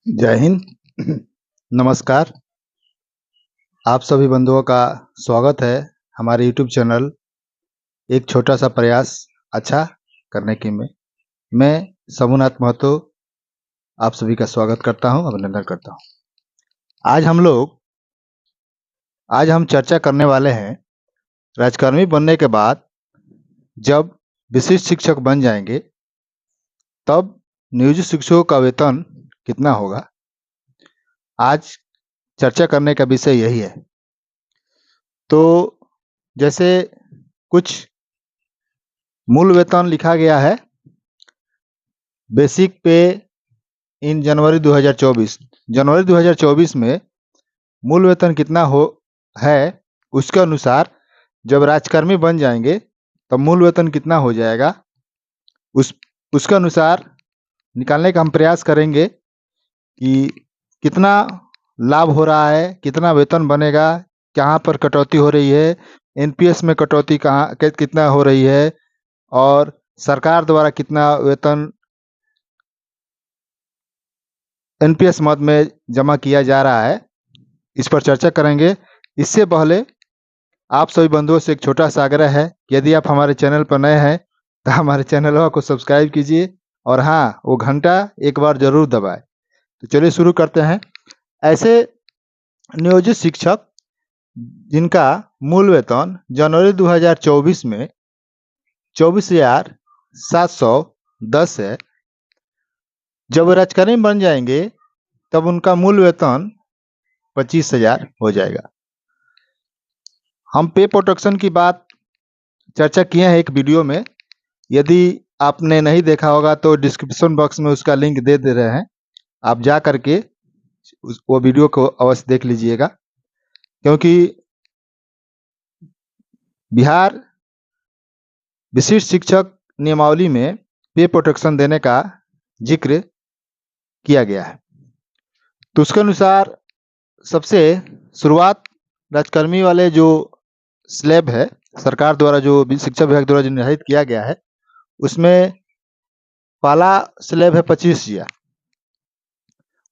जय हिंद। नमस्कार। आप सभी बंधुओं का स्वागत है हमारे यूट्यूब चैनल एक छोटा सा प्रयास अच्छा करने की में। मैं शंभुनाथ महतो आप सभी का स्वागत करता हूं, अभिनंदन करता हूं। आज हम चर्चा करने वाले हैं राजकर्मी बनने के बाद जब विशिष्ट शिक्षक बन जाएंगे तब नियोजित शिक्षकों का वेतन कितना होगा। आज चर्चा करने का विषय यही है। तो जैसे कुछ मूल वेतन लिखा गया है। बेसिक पे इन जनवरी 2024 में मूल वेतन कितना है उसके अनुसार जब राजकर्मी बन जाएंगे तब मूल वेतन कितना हो जाएगा उसके अनुसार निकालने का हम प्रयास करेंगे कि कितना लाभ हो रहा है, कितना वेतन बनेगा, कहाँ पर कटौती हो रही है, एनपीएस में कटौती कितना हो रही है और सरकार द्वारा कितना वेतन एनपीएस मद में जमा किया जा रहा है, इस पर चर्चा करेंगे। इससे पहले आप सभी बंधुओं से एक छोटा सा आग्रह है कि यदि आप हमारे चैनल पर नए हैं तो हमारे चैनल को सब्सक्राइब कीजिए और हाँ, वो घंटा एक बार जरूर दबाएं। तो चलिए शुरू करते हैं। ऐसे नियोजित शिक्षक जिनका मूल वेतन जनवरी 2024 में 24,710 है, जब राजकर्मी बन जाएंगे तब उनका मूल वेतन 25,000 हो जाएगा। हम पे प्रोटेक्शन की बात चर्चा किए हैं एक वीडियो में। यदि आपने नहीं देखा होगा तो डिस्क्रिप्शन बॉक्स में उसका लिंक दे रहे हैं, आप जा करके वो वीडियो को अवश्य देख लीजिएगा। क्योंकि बिहार विशिष्ट शिक्षक नियमावली में पे प्रोटेक्शन देने का जिक्र किया गया है। तो उसके अनुसार सबसे शुरुआत राजकर्मी वाले जो स्लैब है, सरकार द्वारा जो शिक्षा विभाग द्वारा जो निर्धारित किया गया है, उसमें पहला स्लैब है 25,000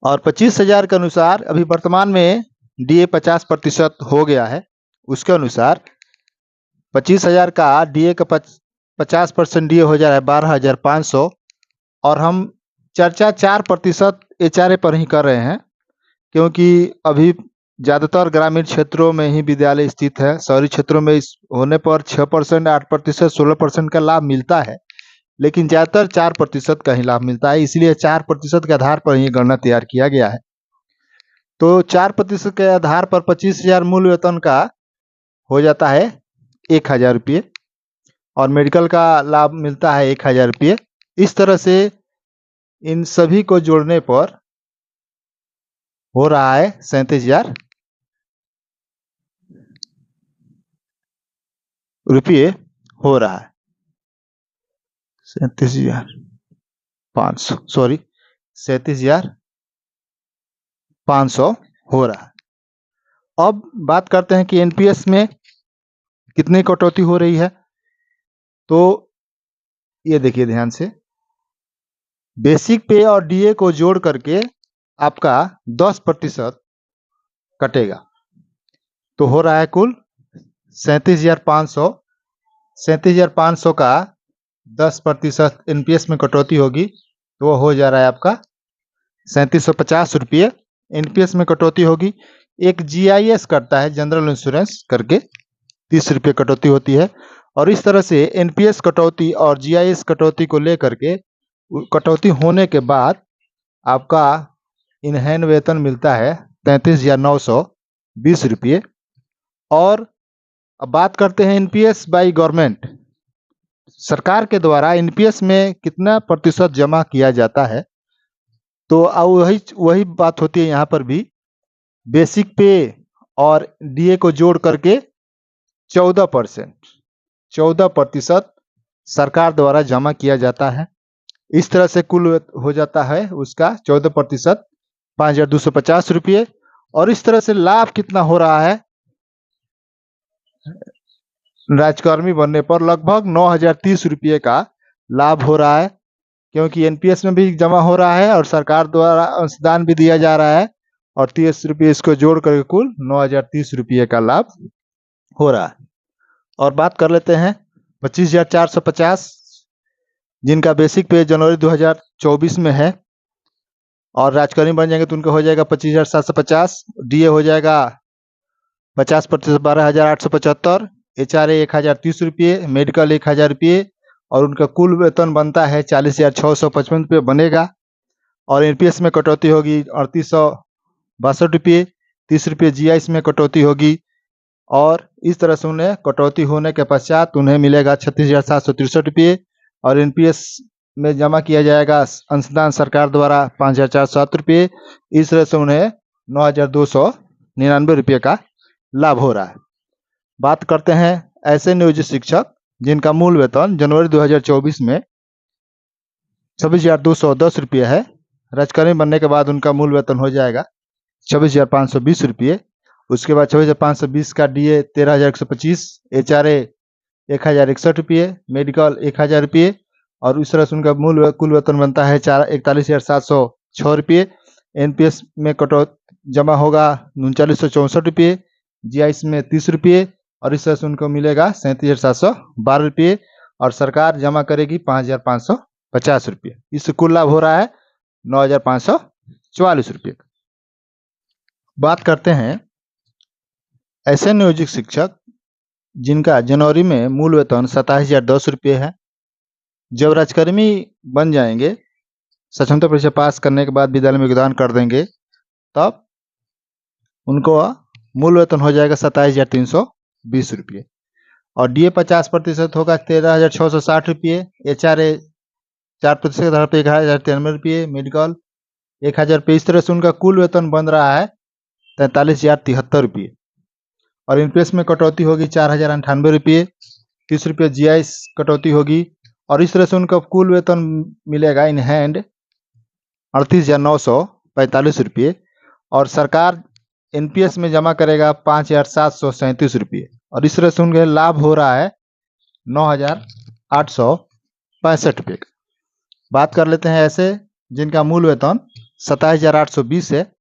और 25,000 के अनुसार अभी वर्तमान में डीए 50% हो गया है। उसके अनुसार 25,000 का डीए का 50% डीए हो जा रहा है 12,500 और हम चर्चा 4% एचआरए पर ही कर रहे हैं, क्योंकि अभी ज़्यादातर ग्रामीण क्षेत्रों में ही विद्यालय स्थित है। शहरी क्षेत्रों में इस होने पर 6%, 8%, 16% का लाभ मिलता है, लेकिन ज़्यादातर 4% का ही लाभ मिलता है। इसलिए 4% के आधार पर ही गणना तैयार किया गया है। तो 4% के आधार पर 25,000 मूल वेतन का हो जाता है 1,000 रुपये और मेडिकल का लाभ मिलता है 1,000 रुपये। इस तरह से इन सभी को जोड़ने पर हो रहा है 37,000 रुपये हो रहा है। 37,500 सॉरी 37,500 हो रहा है। अब बात करते हैं कि एनपीएस में कितनी कटौती हो रही है। तो ये देखिए ध्यान से, बेसिक पे और डीए को जोड़ करके आपका 10% कटेगा, तो हो रहा है कुल 37,500। 37,500 का 10% एनपीएस में कटौती होगी तो वो हो जा रहा है आपका 3,750 रुपये एनपीएस में कटौती होगी। एक जीआईएस करता है, जनरल इंश्योरेंस करके 30 रुपये कटौती होती है। और इस तरह से एनपीएस कटौती और जीआईएस कटौती को लेकर के कटौती होने के बाद आपका इन हैंड वेतन मिलता है 33,920 रुपये। और अब बात करते हैं एनपीएस बाई गवर्नमेंट, सरकार के द्वारा एनपीएस में कितना प्रतिशत जमा किया जाता है। तो अब वही बात होती है यहाँ पर भी। बेसिक पे और डीए को जोड़ करके 14% सरकार द्वारा जमा किया जाता है। इस तरह से कुल हो जाता है उसका 14% 5,250 रुपये। और इस तरह से लाभ कितना हो रहा है राजकर्मी बनने पर, लगभग 9,030 रुपये का लाभ हो रहा है। क्योंकि एनपीएस में भी जमा हो रहा है और सरकार द्वारा अंशदान भी दिया जा रहा है और 30 रुपये इसको जोड़ करके कुल 9,030 रुपये का लाभ हो रहा है। और बात कर लेते हैं 25,450 जिनका बेसिक पे जनवरी 2024 में है और राजकर्मी बन जाएंगे तो उनका हो जाएगा 25,750, डीए हो जाएगा 50% 12,875, एचआरए 1,030 रुपये, मेडिकल 1,000 रुपये और उनका कुल वेतन बनता है 40,655 रुपये बनेगा। और एनपीएस में कटौती होगी 3,862 रुपये, 30 रुपये जीआईएस में कटौती होगी और इस तरह से उन्हें कटौती होने के पश्चात उन्हें मिलेगा 36,763 रुपये और एनपीएस में जमा किया जाएगा अंशदान सरकार द्वारा 5,407 रुपये। इस तरह से उन्हें 9,299 रुपये का लाभ हो रहा है। बात करते हैं ऐसे नियोजित शिक्षक जिनका मूल वेतन जनवरी 2024 में 26,210 रुपये है। राजकर्मी बनने के बाद उनका मूल वेतन हो जाएगा 26,520 रुपये। उसके बाद 26,520 का डीए 13,125, एचआरए 1,061 रुपये, मेडिकल 1,000 रुपये और इस तरह से उनका कुल वेतन बनता है 41,706 रुपये। एनपीएस में जमा होगा 39,64 रुपये, जीआईएस में 30 रुपये और इस तरह से उनको मिलेगा 37,712 रुपये और सरकार जमा करेगी 5,550 रुपये। इससे कुल लाभ हो रहा है 9,544 रुपये। बात करते हैं ऐसे नियोजित शिक्षक जिनका जनवरी में मूल वेतन 27,010 रुपये है। जब राजकर्मी बन जाएंगे, सक्षमता परीक्षा पास करने के बाद विद्यालय में योगदान कर देंगे, तब उनको मूल वेतन हो जाएगा 27,320 रुपये और डीए 50% होगा 13,660 रुपये, एचआरए 4% के आधार पर 1,093 रुपये, मेडिकल 1,000 रुपये। इस तरह से उनका कुल वेतन बन रहा है 43,073 रुपये और एनपीएस में कटौती होगी 4,098 रुपये, 30 रुपये जीआईएस कटौती होगी और इस तरह से उनका कुल वेतन मिलेगा इन हैंड 38,945 रुपये और सरकार एनपीएस में जमा करेगा 5,737 रुपये और इस तरह से उनके लाभ हो रहा है 9,865 रुपये का। बात कर लेते हैं ऐसे जिनका मूल वेतन 27,820 है।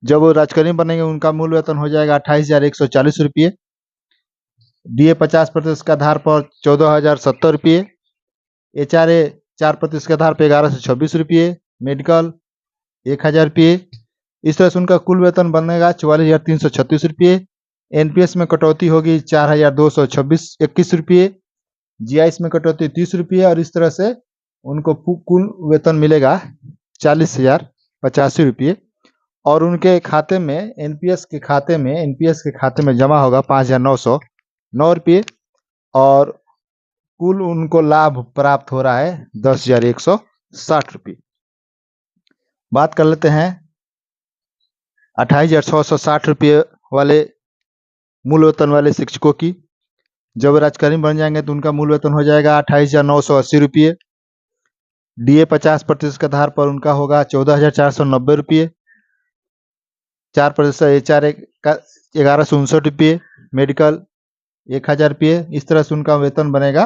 जब वो राजकर्मी बनेंगे उनका मूल वेतन हो जाएगा 28,140 रुपये, डीए 50% के आधार पर 14,070 रुपये, एचआरए 4% के आधार पर 1,126 रुपये, मेडिकल 1,000 रुपये। इस तरह से उनका कुल वेतन बनेगा 44,336 रुपये। एनपीएस में कटौती होगी 4,221 रुपये, जीआईएस में कटौती 30 रुपये और इस तरह से उनको कुल वेतन मिलेगा 40,085 रुपये और उनके खाते में एनपीएस के खाते में जमा होगा 5,909 रुपये और कुल उनको लाभ प्राप्त हो रहा है 10,160 रुपये। बात कर लेते हैं 28,660 रुपये वाले मूल वेतन वाले शिक्षकों की। जब राजकर्मी बन जाएंगे तो उनका मूल वेतन हो जाएगा 28,980 रुपये, डीए 50% के आधार पर उनका होगा 14,490 रुपये, 4% एचआरए का 1,159 रुपये, मेडिकल 1,000 रुपये। इस तरह से उनका वेतन बनेगा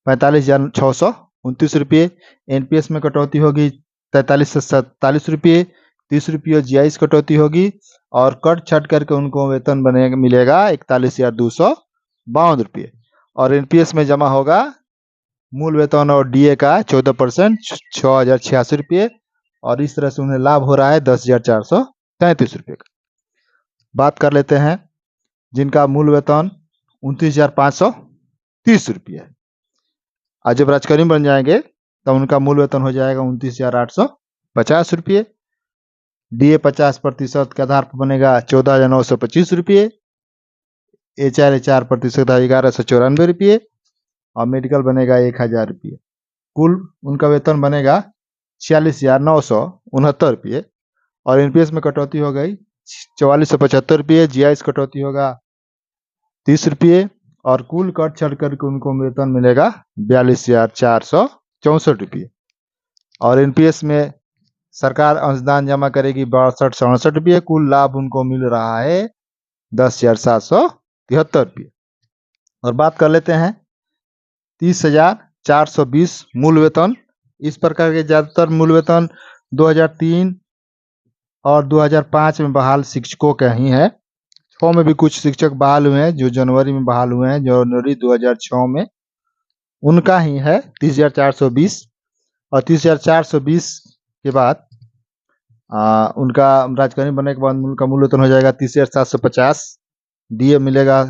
45,629 रुपये। एनपीएस में कटौती होगी 43,47 रुपये, 30 रुपये जीआईएस कटौती होगी और कट छट करके उनको वेतन बनेगा मिलेगा 41,252 रुपये और एनपीएस में जमा होगा मूल वेतन और डीए का 14% 6,086 रुपये और इस तरह से उन्हें लाभ हो रहा है 10,433 रुपये का। बात कर लेते हैं जिनका मूल वेतन 29,530 रुपये है और जब राजकर्मी बन जाएंगे तो उनका मूल वेतन हो जाएगा 29,850 रुपये, डीए 50% के आधार पर बनेगा 14,925 रुपये, एचआरए 4% 1,194 रुपये और मेडिकल बनेगा 1,000 रुपये। कुल उनका वेतन बनेगा 46,969 रुपये और एनपीएस में कटौती हो गई 4,475 रुपये, जीआईएस कटौती होगा 30 रुपये और कुल कट छट करके उनको वेतन मिलेगा 42,464 रुपये और एनपीएस में सरकार अंशदान जमा करेगी 62,67 रुपये। कुल लाभ उनको मिल रहा है 10,773 रुपये। और बात कर लेते हैं 30,420 मूल वेतन इस प्रकार के ज्यादातर मूल वेतन 2003 और 2005 में बहाल शिक्षकों के ही है। 6 में भी कुछ शिक्षक बहाल हुए हैं, जो जनवरी में बहाल हुए हैं, जनवरी 2006 में, उनका ही है 30,420। और 30,420 के बाद उनका राजकर्मी बनने के बाद उनका मूल वेतन हो जाएगा 30,750। डीए मिलेगा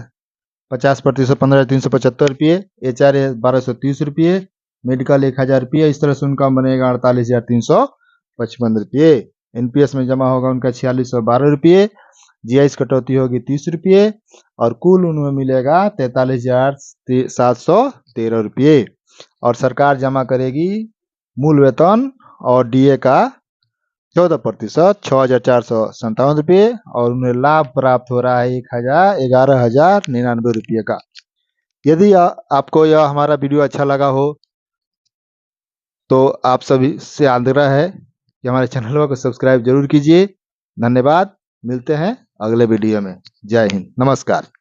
50% 15,375 रुपये, HR 1,230 रुपये, मेडिकल 1,000 रुपये। इस तरह से उनका बनेगा 48,355 रुपये। NPS में जमा होगा उनका 4,612 रुपये, GIS कटौती होगी 30 रुपये, और कुल उनमें मिलेगा 43,713 रुपये। और सरकार जमा करेगी मूल वेतन और DA का 14%, 6,457 रुपये, और उन्हें लाभ प्राप्त हो रहा है 11,099 रुपये का। यदि आपको यह हमारा वीडियो अच्छा लगा हो तो आप सभी से आग्रह है कि हमारे चैनल को सब्सक्राइब जरूर कीजिए। धन्यवाद, मिलते हैं अगले वीडियो में। जय हिंद, नमस्कार।